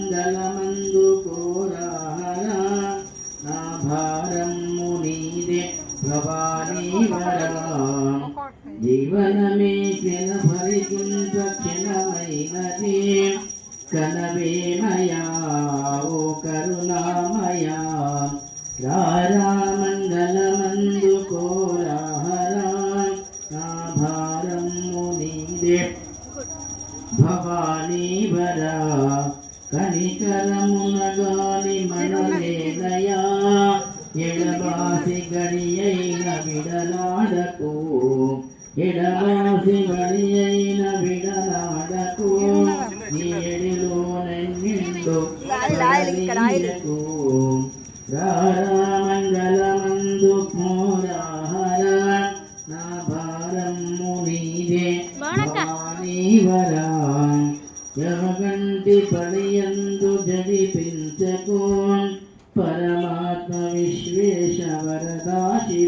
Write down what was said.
మంగళమందు కోరాహర నా భారము నీదే భవానీ వరా జీవనమే క్షణ భరికింత క్షణమైనది కనవేమయా ఓ కరుణామయా రారా మంగళమందు కోరాహర నా భారము నీదే భవానీ వరా కనికరమునగాని మనలేదయా ఎడబాసి గడియైన విడలాడకు ఎడబాసి గడియైన విడలాడకు నీడిలో నిండు రారా మంగళమందు కోరాహర నా భారము నీదే భవానీ వరా యమగంటి పడియందు జడిపించకు పరమాత్మ విశ్వేశ వరదా శివ